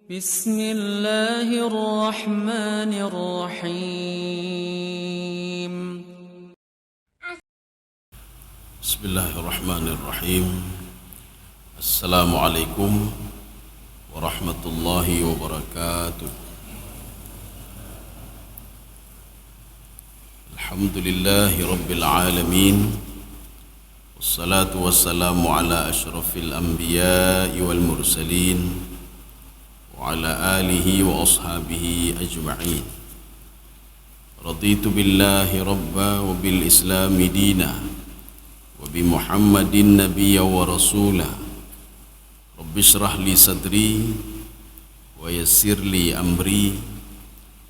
بسم الله الرحمن الرحيم بسم الله الرحمن الرحيم السلام عليكم ورحمة الله وبركاته الحمد لله رب العالمين والصلاة والسلام على أشرف الأنبياء والمرسلين وعلى آله وأصحابه أجمعين رضيت بالله ربا وبالإسلام دينا وبمحمد نبيا ورسولا رب اشرح لي صدري ويسر لي أمري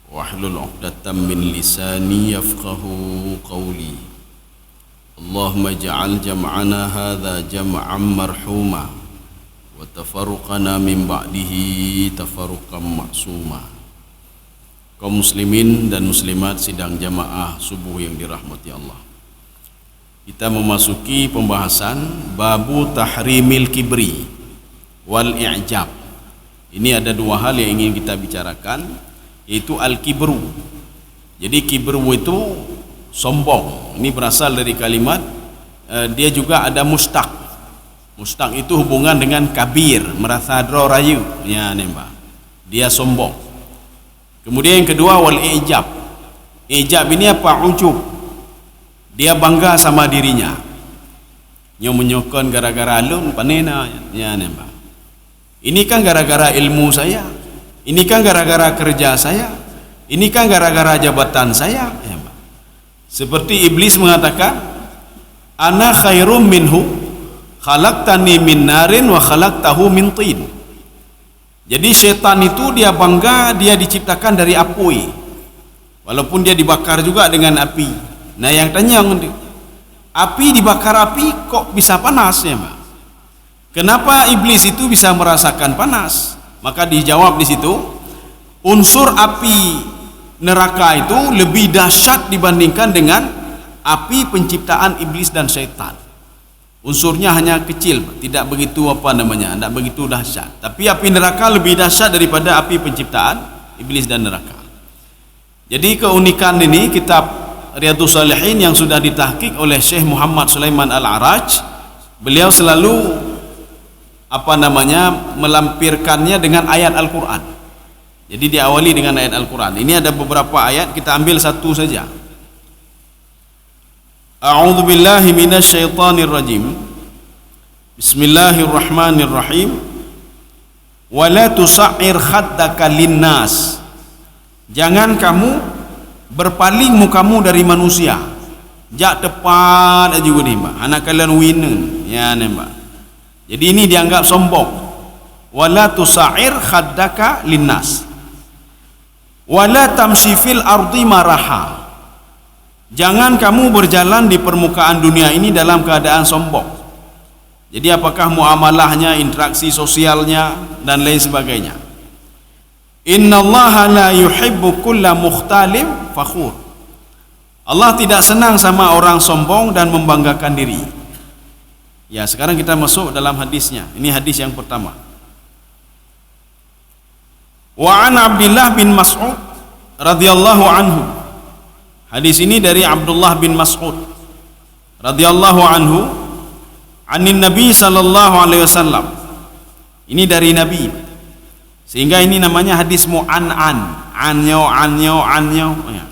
واحلل عقدة من لساني يفقه قولي اللهم اجعل جمعنا هذا جمعا مرحوما وتفرقنا من بعده تفرقا معصوما. Kaum muslimin dan muslimat sidang jamaah subuh yang dirahmati Allah, kita memasuki pembahasan babu tahrimil kibri wal i'jab. Ini ada dua hal yang ingin kita bicarakan, yaitu al-kibru. Jadi kibru itu sombong. Ini berasal dari kalimat dia juga ada mustaq. Mustaq itu hubungan dengan kabir, merasa dro rayu, ya nembak. Dia sombong. Kemudian yang kedua wal i'jab. I'jab ini apa? Ujub. Dia bangga sama dirinya. Nyok-nyokon gara-gara alun panena, ya nembak. Ini kan gara-gara ilmu saya. Ini kan gara-gara kerja saya. Ini kan gara-gara jabatan saya, ya nembak. Seperti iblis mengatakan, ana khairum minhu khalaqtani min narin wa khalaqtahu min tin. Jadi setan itu dia bangga dia diciptakan dari api, walaupun dia dibakar juga dengan api. Nah yang tanya, api dibakar api kok bisa panas ya Mbak? Kenapa iblis itu bisa merasakan panas? Maka dijawab di situ, unsur api neraka itu lebih dahsyat dibandingkan dengan api penciptaan iblis dan setan. Unsurnya hanya kecil, tidak begitu tidak begitu dahsyat. Tapi api neraka lebih dahsyat daripada api penciptaan iblis dan neraka. Jadi keunikan ini kitab Riyadhus Shalihin yang sudah ditahqiq oleh Syekh Muhammad Sulaiman Al-A'raj, beliau selalu melampirkannya dengan ayat Al-Quran. Jadi diawali dengan ayat Al-Quran. Ini ada beberapa ayat, kita ambil satu saja. A'udzu billahi minasyaitonir rajim. Bismillahirrahmanirrahim. Wa la tusa'ir khaddaka linnas. Jangan kamu berpaling mukamu dari manusia. Jak tepat aja gini, Mbak. Anak kalian winner, ya Mbak. Jadi ini dianggap sombong. Wa la tusa'ir khaddaka linnas. Wa la tamshi fil ardi maraha. Jangan kamu berjalan di permukaan dunia ini dalam keadaan sombong. Jadi apakah muamalahnya, interaksi sosialnya dan lain sebagainya. Innallaha la yuhibbu kulla mukhtalin fakhur. Allah tidak senang sama orang sombong dan membanggakan diri. Ya, sekarang kita masuk dalam hadisnya. Ini hadis yang pertama. Wa an Abdullah bin Mas'ud radhiyallahu anhu. Hadis ini dari Abdullah bin Mas'ud radhiyallahu anhu, anin Nabi sallallahu alaihi wasallam. Ini dari Nabi. Sehingga ini namanya hadis mu'an'an. Anyo. Ya.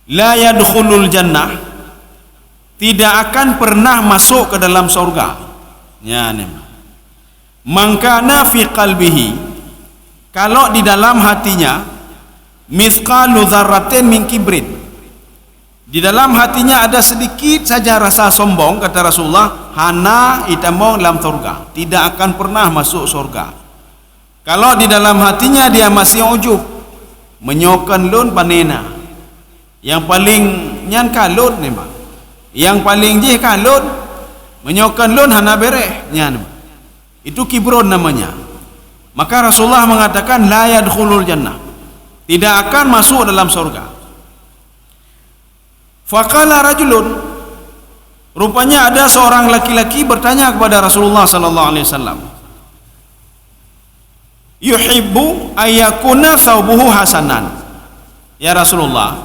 La yadkhulul jannah, tidak akan pernah masuk ke dalam surga. Ya, man kana fi qalbihi, kalau di dalam hatinya mithqalu dzarratin min kibrin, di dalam hatinya ada sedikit saja rasa sombong, kata Rasulullah, hana itamong dalam surga, tidak akan pernah masuk surga. Kalau di dalam hatinya dia masih ujub, menyokan lun panena, yang paling nyan kalun memang, yang paling jih kalun, menyokan lun hana bereh nyan, itu kibron namanya. Maka Rasulullah mengatakan la yadkhulul jannah, tidak akan masuk dalam surga. Faqala rajulun, rupanya ada seorang laki-laki bertanya kepada Rasulullah sallallahu alaihi wasallam, yuhibbu ayyakuna thawbuhu hasanan. Ya Rasulullah,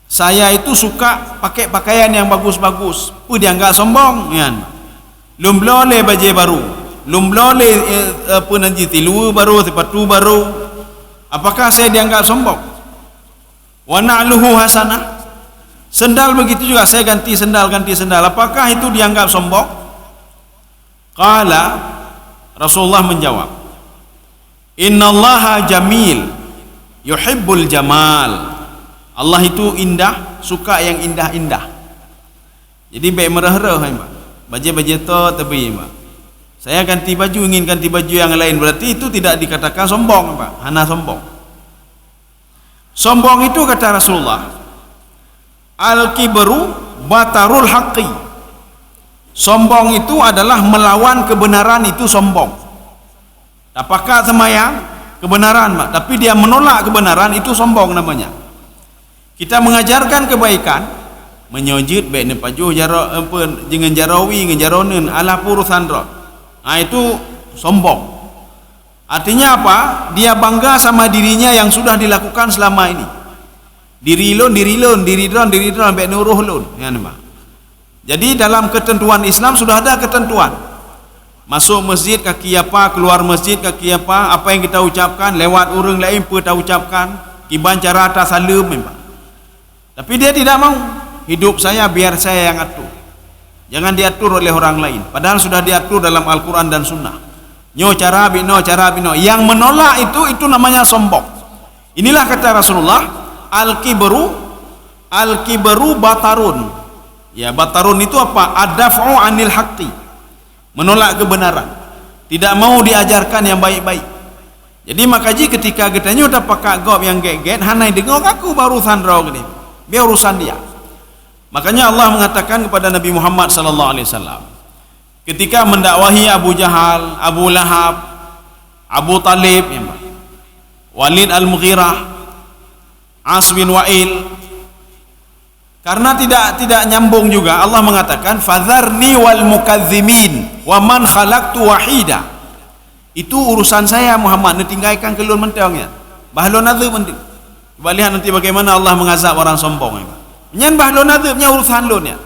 saya itu suka pakai pakaian yang bagus-bagus. Dia enggak sombong kan. Lum boleh baju baru, lum boleh apa nanti tilu baru, sepatu baru. Apakah saya dianggap sombong? Wa na'luhu hasanah. Sendal begitu juga, saya ganti sendal. Apakah itu dianggap sombong? Qala, Rasulullah menjawab, innallaha jamil yuhibbul jamal. Allah itu indah, suka yang indah-indah. Jadi baik merah-merah Mbak. Baju-baju tu tapi Mbak. Saya ganti baju, ingin ganti baju yang lain, berarti itu tidak dikatakan sombong Mbak. Hana sombong. Sombong itu kata Rasulullah, al-kibru batarul haqqi. Sombong itu adalah melawan kebenaran, itu sombong. Apakah semayang kebenaran Mbak, tapi dia menolak kebenaran, itu sombong namanya. Kita mengajarkan kebaikan, menyojid baik nepajuh jaro apa dengan jarawi dengan jaronen ala purusan roh. Itu sombong. Artinya apa? Dia bangga sama dirinya yang sudah dilakukan selama ini. Diri lon baik nuruh lon. Ya Mbak. Jadi dalam ketentuan Islam sudah ada ketentuan. Masuk masjid kaki apa, keluar masjid kaki apa yang kita ucapkan, lewat orang lain pun kita ucapkan, kiban cara atas salam Mbak. Tapi dia tidak mau. Hidup saya biar saya yang atur. Jangan diatur oleh orang lain. Padahal sudah diatur dalam Al-Quran dan Sunnah. Nyo cara bino. Yang menolak itu namanya sombong. Inilah kata Rasulullah, al-kibru batarun. Ya, batarun itu apa? Ad-daf'u anil haqqi. Menolak kebenaran. Tidak mau diajarkan yang baik-baik. Jadi makanya ketika kita nyudah pakai gob yang get hanai dengar aku baru sandrau gini. Biar urusan dia. Makanya Allah mengatakan kepada Nabi Muhammad sallallahu alaihi wasallam ketika mendakwahi Abu Jahal, Abu Lahab, Abu Talib, Walid Al-Mughirah, As bin Wa'il, karena tidak nyambung juga Allah mengatakan fadharni wal mukadzimin wa man khalaqtu wahida. Itu urusan saya Muhammad, tinggalkan kelun mentangnya. Bahlon adzu penting. Balihan nanti bagaimana Allah mengazab orang sombong. Nyan bahlon adzabnya urusan lon ya.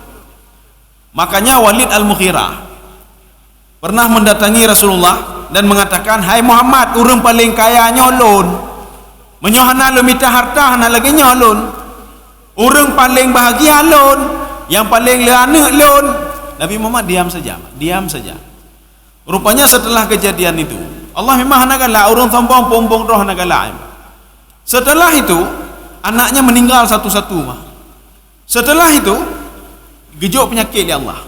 Makanya Walid Al-Mughirah pernah mendatangi Rasulullah dan mengatakan, "Hai Muhammad, orang paling kaya nyolon. Menyohana lo minta harta hana lagi nyolon. Orang paling bahagia lon, yang paling leana lon." Nabi Muhammad diam saja. Rupanya setelah kejadian itu, Allah memang hana galak orang sombong pombong roh hana galak. Setelah itu anaknya meninggal satu-satu. Setelah itu gejok penyakit ya Allah.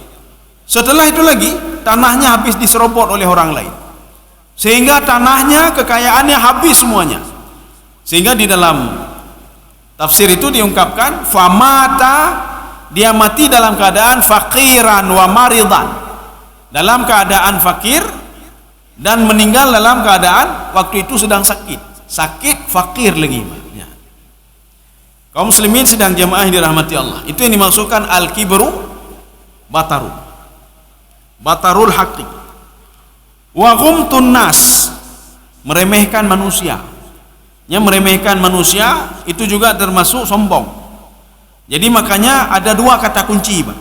Setelah itu lagi tanahnya habis diserobot oleh orang lain. Sehingga tanahnya, kekayaannya habis semuanya. Sehingga di dalam tafsir itu diungkapkan famata, dia mati dalam keadaan faqiran wa maridan. Dalam keadaan fakir dan meninggal dalam keadaan waktu itu sedang sakit, fakir lagi ya. Kaum muslimin sedang jamaah yang dirahmati Allah, itu yang dimaksudkan al-kibru batarul haqqi wa ghumtun nas, meremehkan manusia. Yang meremehkan manusia itu juga termasuk sombong. Jadi makanya ada dua kata kunci Pak.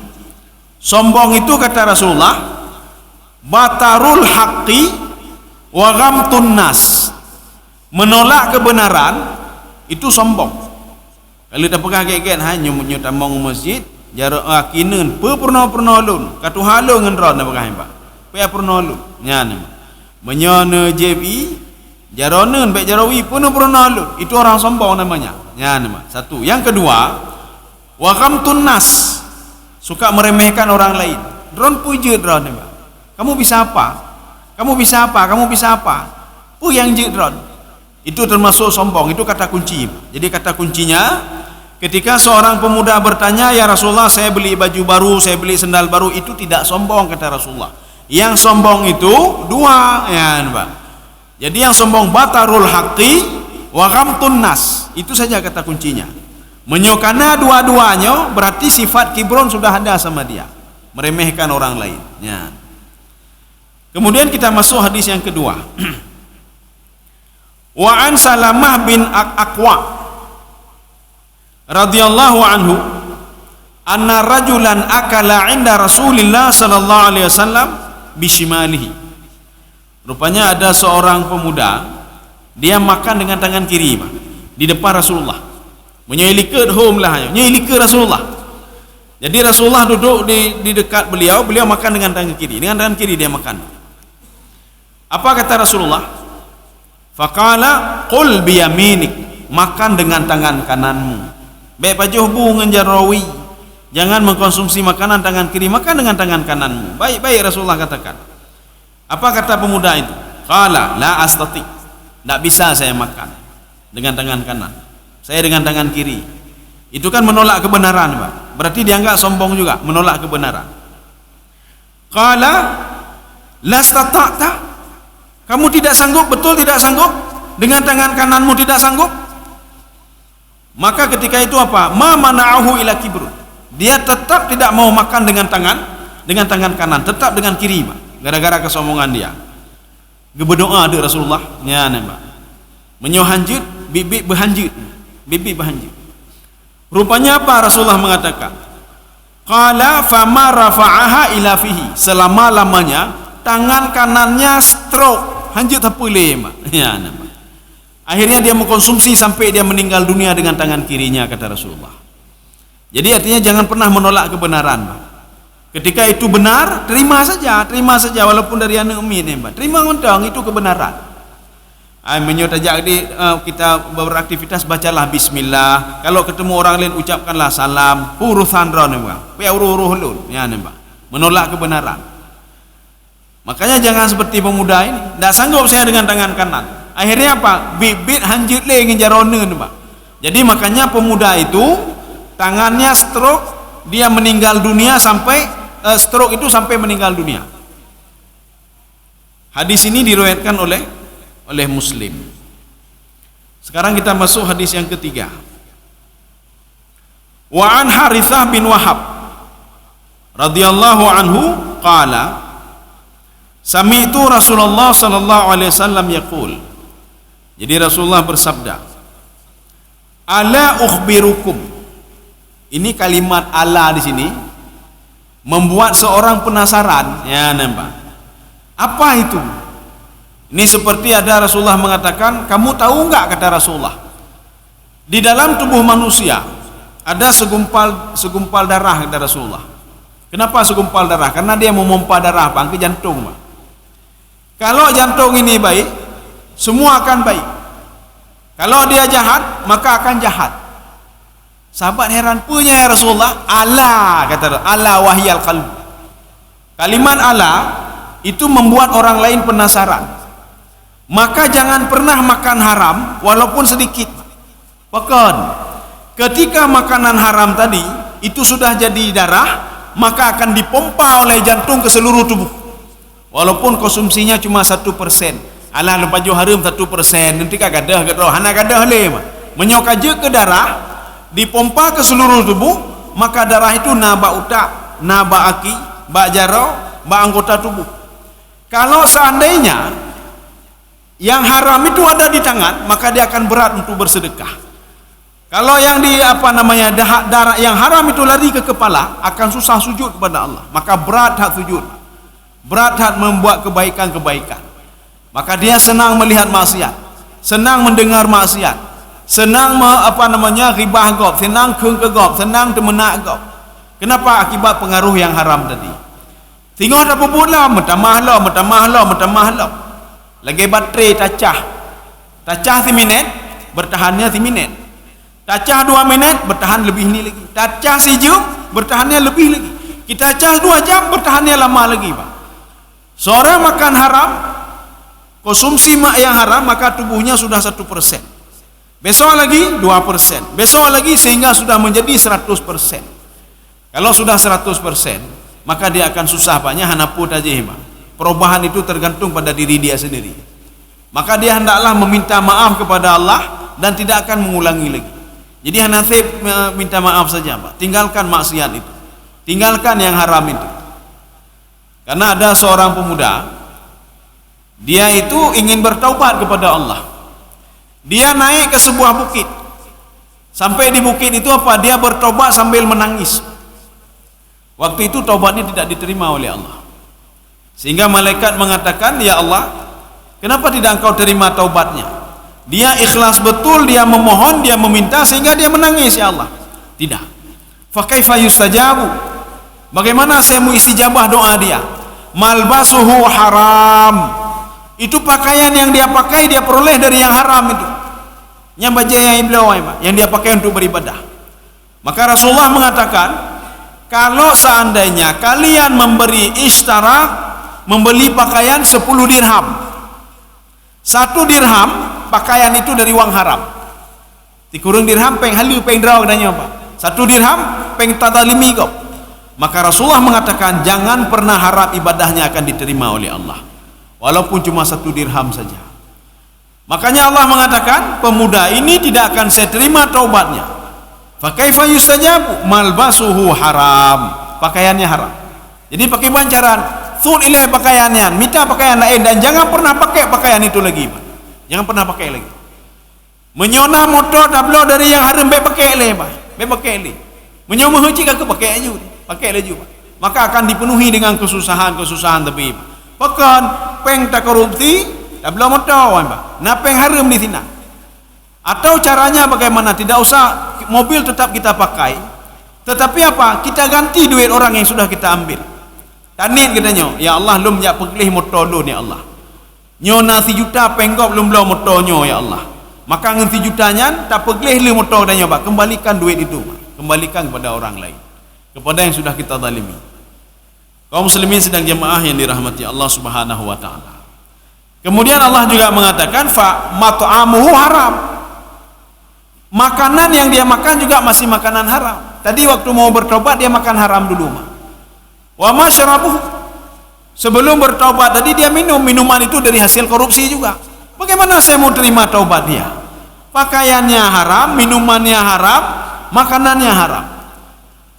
Sombong itu kata Rasulullah batarul haqqi wa ghamtun nas, menolak kebenaran itu sombong. Kalau kita pegang kek-kek hanya tamang masjid jarak akinen pernah lun katu halo ngan ron pegang Pak. Pe pernah lun nyan menyana JB jaronen baik jarawi pernah lun, itu orang sombong namanya. Nyan satu. Yang kedua wa ghamtun nas, suka meremehkan orang lain. Dron puji dron Pak. Kamu bisa apa? Pu yang jidron. Itu termasuk sombong, itu kata kunci. Jadi kata kuncinya ketika seorang pemuda bertanya, "Ya Rasulullah, saya beli baju baru, saya beli sendal baru," itu tidak sombong kata Rasulullah. Yang sombong itu dua ya Pak. Jadi yang sombong batarul haqqi wa ghamtun nas. Itu saja kata kuncinya. Menyokana dua-duanya berarti sifat kibron sudah ada sama dia. Meremehkan orang lain. Ya. Kemudian kita masuk hadis yang kedua. Wa an Salamah bin Aqwa radhiyallahu anhu anna rajulan akala 'inda Rasulillah sallallahu alaihi wasallam bishimalihi. Rupanya ada seorang pemuda, dia makan dengan tangan kiri di depan Rasulullah. Menyelika home lah, menyelika Rasulullah. Jadi Rasulullah duduk di dekat beliau makan dengan tangan kiri. Dengan tangan kiri dia makan. Apa kata Rasulullah? Faqala qul biyaminik, makan dengan tangan kananmu. Baik pajuh bungan jarawi, jangan mengkonsumsi makanan tangan kiri, makan dengan tangan kananmu. Baik Rasulullah katakan. Apa kata pemuda itu? Qala la astati, tidak bisa saya makan dengan tangan kanan, saya dengan tangan kiri. Itu kan menolak kebenaran, Pak. Berarti dia enggak sombong juga, menolak kebenaran. Qala lastata'ta, kamu tidak sanggup, betul tidak sanggup dengan tangan kananmu, tidak sanggup? Maka ketika itu apa? Ma mana'ahu ila kibrun, dia tetap tidak mau makan dengan tangan kanan, tetap dengan kiri, Pak. Gara-gara kesombongan dia. Berdoa ada Rasulullah nya nembak. Menyohanjut, bibit berhanjut. Rupanya apa Rasulullah mengatakan? Qala fama rafa'aha ila fihi, selama-lamanya tangan kanannya stroke, hanjut apa lema. Ya nembak. Akhirnya dia mengkonsumsi sampai dia meninggal dunia dengan tangan kirinya, kata Rasulullah. Jadi artinya jangan pernah menolak kebenaran, Pak. Ketika itu benar, terima saja walaupun dari anak umi ni, terima undang itu kebenaran. Menyutajak di kita beraktivitas, bacalah bismillah. Kalau ketemu orang lain ucapkanlah salam. Huruf sandra ni, ya uruh lun, ya ni, menolak kebenaran. Makanya jangan seperti pemuda ini. Tak sanggup saya dengan tangan kanan. Akhirnya apa? Bibit hanjut le ngejarone ni, Pak. Jadi makanya pemuda itu tangannya stroke, dia meninggal dunia sampai stroke itu sampai meninggal dunia. Hadis ini diriwayatkan oleh Muslim. Sekarang kita masuk hadis yang ketiga. Wa an Harithah bin Wahab radhiyallahu anhu qala sami'tu Rasulullah sallallahu alaihi wasallam yaqul. Jadi Rasulullah bersabda, ala ukhbirukum. Ini kalimat ala di sini membuat seorang penasaran, ya nampak. Apa itu? Ini seperti ada Rasulullah mengatakan, kamu tahu enggak, kata Rasulullah, di dalam tubuh manusia ada segumpal darah, kata Rasulullah. Kenapa segumpal darah? Karena dia memompa darah ke jantung, Pak. Kalau jantung ini baik, semua akan baik. Kalau dia jahat, maka akan jahat. Sahabat heran, punya ya Rasulullah? Ala, kata ala wahyal qalb. Kalimat ala itu membuat orang lain penasaran. Maka jangan pernah makan haram walaupun sedikit. Bahkan ketika makanan haram tadi itu sudah jadi darah, maka akan dipompa oleh jantung ke seluruh tubuh. Walaupun konsumsinya cuma 1%. Alah lepas jo haram 1%, nanti kadah hana kadah le. Menyokaje ke darah, dipompa ke seluruh tubuh, maka darah itu naba utak, naba aki, bak jarau, bak anggota tubuh. Kalau seandainya yang haram itu ada di tangan, maka dia akan berat untuk bersedekah. Kalau yang darah yang haram itu lari ke kepala, akan susah sujud kepada Allah. Maka berat hak sujud, berat hak membuat kebaikan-kebaikan. Maka dia senang melihat maksiat, senang mendengar maksiat, senang ribah gob, senang kegop, senang temenak gob. Kenapa? Akibat pengaruh yang haram tadi. Tengok apa pula, metamah. Lagi baterai tacah 3 minit, bertahannya 3 minit. Tacah 2 minit, bertahan lebih ni lagi. Tacah 1 jam, bertahannya lebih lagi. Kita tacah 2 jam, bertahannya lama lagi, Pak. Seorang makan haram, konsumsi mak yang haram, maka tubuhnya sudah 1%. Besok lagi 2%, besok lagi sehingga sudah menjadi 100%. Kalau sudah 100%, maka dia akan susah banyak hanapu tajih. Perubahan itu tergantung pada diri dia sendiri. Maka dia hendaklah meminta maaf kepada Allah dan tidak akan mengulangi lagi. Jadi nasib minta maaf saja, Pak. Tinggalkan maksiat itu, tinggalkan yang haram itu. Karena ada seorang pemuda, dia itu ingin bertaubat kepada Allah. Dia naik ke sebuah bukit. Sampai di bukit itu apa? Dia bertobat sambil menangis. Waktu itu taubatnya tidak diterima oleh Allah. Sehingga malaikat mengatakan, "Ya Allah, kenapa tidak engkau terima taubatnya?" Dia ikhlas betul, dia memohon, dia meminta sehingga dia menangis, "Ya Allah." Tidak. Fa kaifa yustajabu? Bagaimana saya mau istijabah doa dia? Malbasuhu haram. Itu pakaian yang dia pakai dia peroleh dari yang haram itu. Yang baju yang dia pakai untuk beribadah. Maka Rasulullah mengatakan, kalau seandainya kalian membeli pakaian 10 dirham. 1 dirham pakaian itu dari uang haram. Dikurung dirham peng halu peng draw katanya apa? 1 dirham peng tadalimi kau. Maka Rasulullah mengatakan jangan pernah harap ibadahnya akan diterima oleh Allah. Walaupun cuma 1 dirham saja. Makanya Allah mengatakan pemuda ini tidak akan saya terima taubatnya. Fa kaifa yustajabu? Malbasuhu haram. Pakaiannya haram. Jadi pakai bancaran, sun ilai pakaiannya, minta pakaian lain dan jangan pernah pakai pakaian itu lagi. Jangan pernah pakai lagi. Menyona motor tablo dari yang haram baik pakai lagi, baik pakai lagi. Menyoma haji kagak pakai aja, pakai lagi. Maka akan dipenuhi dengan kesusahan tapi pakan peng tak korupsi tablo motor, napeng haram di sini. Atau caranya bagaimana? Tidak usah mobil tetap kita pakai, tetapi apa? Kita ganti duit orang yang sudah kita ambil. Tanit katanya, "Ya Allah, lum jak peglih motor lu ni Allah. Nyo nasi juta penggop lum belau motornyo ya Allah. Maka nganti jutanya tak peglih lu motor dan nyoba kembalikan duit itu, kembalikan kepada orang lain, kepada yang sudah kita zalimi." Kaum muslimin sedang jemaah yang dirahmati Allah Subhanahu wa taala. Kemudian Allah juga mengatakan fa mat'amuhu haram. Makanan yang dia makan juga masih makanan haram. Tadi waktu mau bertobat dia makan haram dulu. Wa masyrabuhu. Sebelum bertobat tadi dia minum minuman itu dari hasil korupsi juga. Bagaimana saya mau terima taubat dia? Pakaiannya haram, minumannya haram, makanannya haram.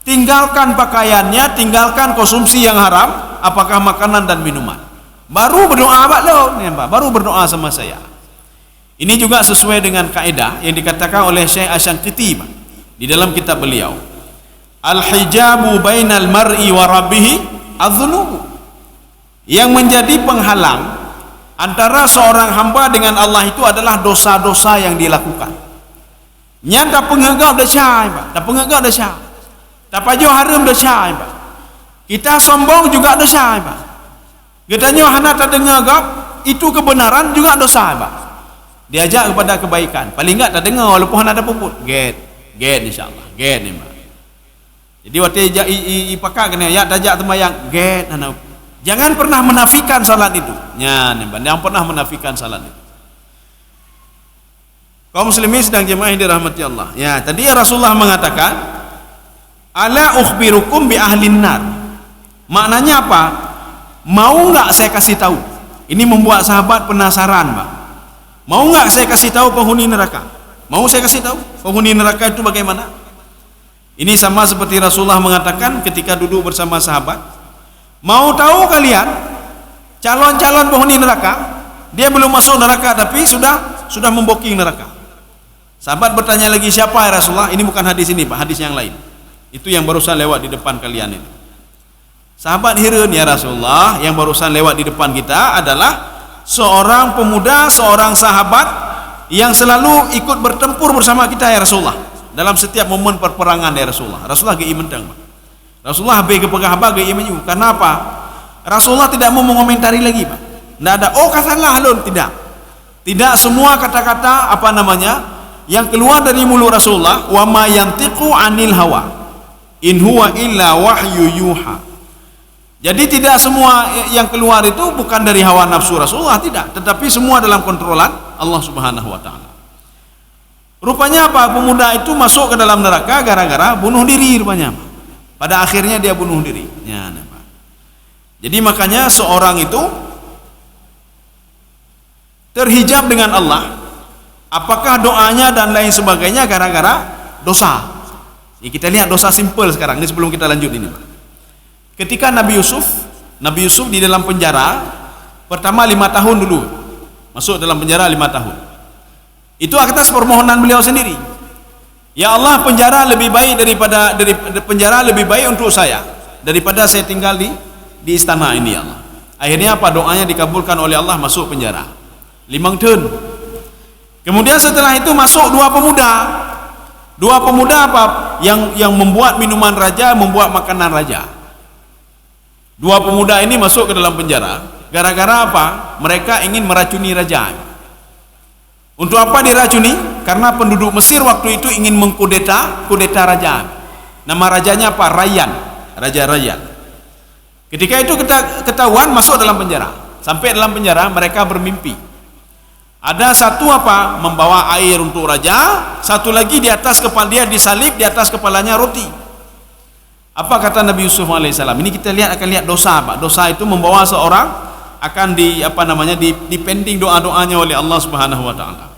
Tinggalkan pakaiannya, tinggalkan konsumsi yang haram, apakah makanan dan minuman. Baru berdoa baru berdoa sama saya. Ini juga sesuai dengan kaidah yang dikatakan oleh Syekh Asy-Syanqiti di dalam kitab beliau. Al-hijabu bainal mar'i wa rabbih adz-dzunub. Yang menjadi penghalang antara seorang hamba dengan Allah itu adalah dosa-dosa yang dilakukan. Nyanda pengagap dah syai, dah pengagap dah syai. Tak pajo haram dah syai. Kita sombong juga dah syai, katanya hana tak dengar gap, itu kebenaran juga dosa, Pak. Diajak kepada kebaikan. Paling enggak tak dengar walaupun hana ada puput. Get insyaallah. Get ni, Pak. Jadi waktu ipakak kena ya tajak sembahyang, get hana. Jangan pernah menafikan salat itu. Nya ni, Pak. Jangan pernah menafikan salat itu. Kaum muslimin sedang jemaah yang dirahmati Allah. Ya, tadi Rasulullah mengatakan, "Ala ukhbirukum bi ahlin nar." Maknanya apa? Mau enggak saya kasih tahu? Ini membuat sahabat penasaran, Pak. Mau enggak saya kasih tahu penghuni neraka? Mau saya kasih tahu penghuni neraka itu bagaimana? Ini sama seperti Rasulullah mengatakan ketika duduk bersama sahabat, "Mau tahu kalian calon-calon penghuni neraka? Dia belum masuk neraka tapi sudah memboking neraka." Sahabat bertanya lagi, "Siapa ya Rasulullah?" Ini bukan hadis ini, Pak, hadis yang lain. Itu yang barusan lewat di depan kalian ini. Sahabat heran, "Ya Rasulullah, yang barusan lewat di depan kita adalah seorang pemuda, seorang sahabat yang selalu ikut bertempur bersama kita ya Rasulullah dalam setiap momen perperangan ya Rasulullah." Rasulullah ge mentang. Rasulullah habis ke pegahaba ge menyu. Karena apa? Rasulullah tidak mau mengomentari lagi, Pak. Tidak ada katalah lun, tidak. Tidak semua kata-kata yang keluar dari mulut Rasulullah, wa ma yantiqu anil hawa in huwa illa wahyu yuha. Jadi tidak semua yang keluar itu bukan dari hawa nafsu Rasulullah, tidak, tetapi semua dalam kontrolan Allah Subhanahu wa taala. Rupanya apa? Pemuda itu masuk ke dalam neraka gara-gara bunuh diri rupanya. Pada akhirnya dia bunuh diri. Ya, Pak. Jadi makanya seorang itu terhijab dengan Allah. Apakah doanya dan lain sebagainya gara-gara dosa? Ya, kita lihat dosa simpel sekarang ini sebelum kita lanjut ini, Pak. Ketika Nabi Yusuf di dalam penjara pertama 5 tahun dulu, masuk dalam penjara 5 tahun. Itu atas permohonan beliau sendiri. Ya Allah, penjara lebih baik daripada penjara lebih baik untuk saya daripada saya tinggal di istana ini, ya Allah. Akhirnya apa? Doanya dikabulkan oleh Allah, masuk penjara 5 tahun. Kemudian setelah itu masuk dua pemuda. Dua pemuda apa? Yang membuat minuman raja, membuat makanan raja. Dua pemuda ini masuk ke dalam penjara gara-gara apa? Mereka ingin meracuni raja. Untuk apa diracuni? Karena penduduk Mesir waktu itu ingin kudeta raja. Nama rajanya apa? Rayyan, Raja Rayyan. Ketika itu ketahuan, masuk dalam penjara. Sampai dalam penjara mereka bermimpi. Ada satu apa? Membawa air untuk raja, satu lagi di atas kepala dia disalib, di atas kepalanya roti. Apa kata Nabi Yusuf alaihissalam? Ini kita akan lihat dosa, Pak. Dosa itu membawa seorang akan dipending doa-doanya oleh Allah Subhanahu wa taala.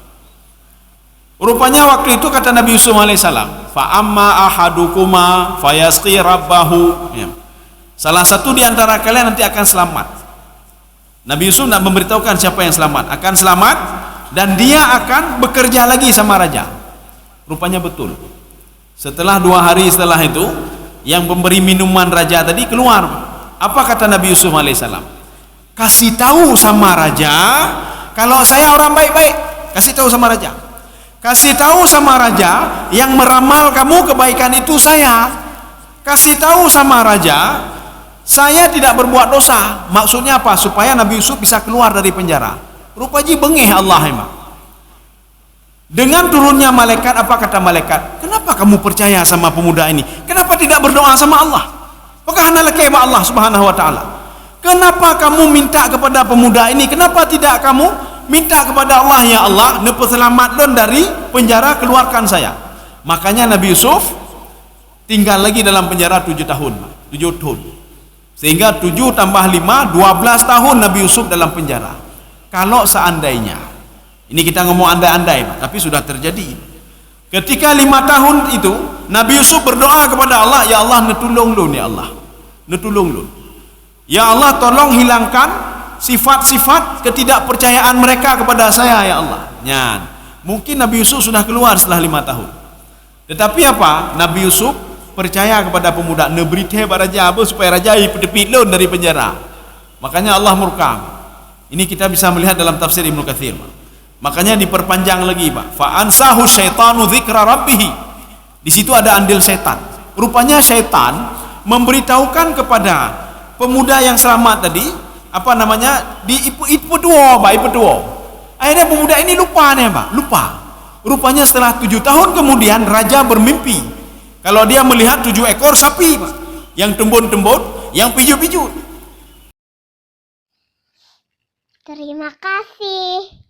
Rupanya waktu itu kata Nabi Yusuf alaihissalam, fa amma ahadukuma fayasqi rabbahu. Ya. Salah satu di antara kalian nanti akan selamat. Nabi Yusuf nak memberitahukan siapa yang selamat, akan selamat dan dia akan bekerja lagi sama raja. Rupanya betul. Setelah 2 hari setelah itu, yang pemberi minuman raja tadi keluar. Apa kata Nabi Yusuf alaihissalam? Kasih tahu sama raja kalau saya orang baik-baik. Kasih tahu sama raja. Kasih tahu sama raja yang meramal kamu kebaikan itu saya. Kasih tahu sama raja saya tidak berbuat dosa. Maksudnya apa? Supaya Nabi Yusuf bisa keluar dari penjara. Rupanya bengih Allah emang. Dengan turunnya malaikat, apa kata malaikat? Kenapa kamu percaya sama pemuda ini? Kenapa tidak berdoa sama Allah? Apakah anda lekeh sama Allah Subhanahu wa taala? Kenapa kamu minta kepada pemuda ini? Kenapa tidak kamu minta kepada Allah, ya Allah, selamat don dari penjara, keluarkan saya. Makanya Nabi Yusuf tinggal lagi dalam penjara 7 tahun. 7 tahun. Sehingga 7 tambah 5, 12 tahun Nabi Yusuf dalam penjara. Kalau seandainya, ini kita ngomong andai-andai, tapi sudah terjadi. Ketika 5 tahun itu, Nabi Yusuf berdoa kepada Allah, ya Allah, netulung lun, ya Allah. Netulung lun. Ya Allah, tolong hilangkan sifat-sifat ketidakpercayaan mereka kepada saya, ya Allah. Nyan. Mungkin Nabi Yusuf sudah keluar setelah 5 tahun. Tetapi apa? Nabi Yusuf percaya kepada pemuda, neberite pada raja apa supaya raja tepi lun dari penjara. Makanya Allah murka. Ini kita bisa melihat dalam tafsir Ibnu Katsir. Makanya diperpanjang lagi, Pak. Fa ansahu syaitanu dzikra rabbih. Di situ ada andil setan. Rupanya setan memberitahukan kepada pemuda yang selamat tadi, apa namanya? Di ipu dua, Pak, ipu dua. Akhirnya pemuda ini lupa nih, Pak. Lupa. Rupanya setelah 7 tahun kemudian raja bermimpi kalau dia melihat 7 ekor sapi, Pak, yang tembun-tembun, yang pijut-pijut. Terima kasih.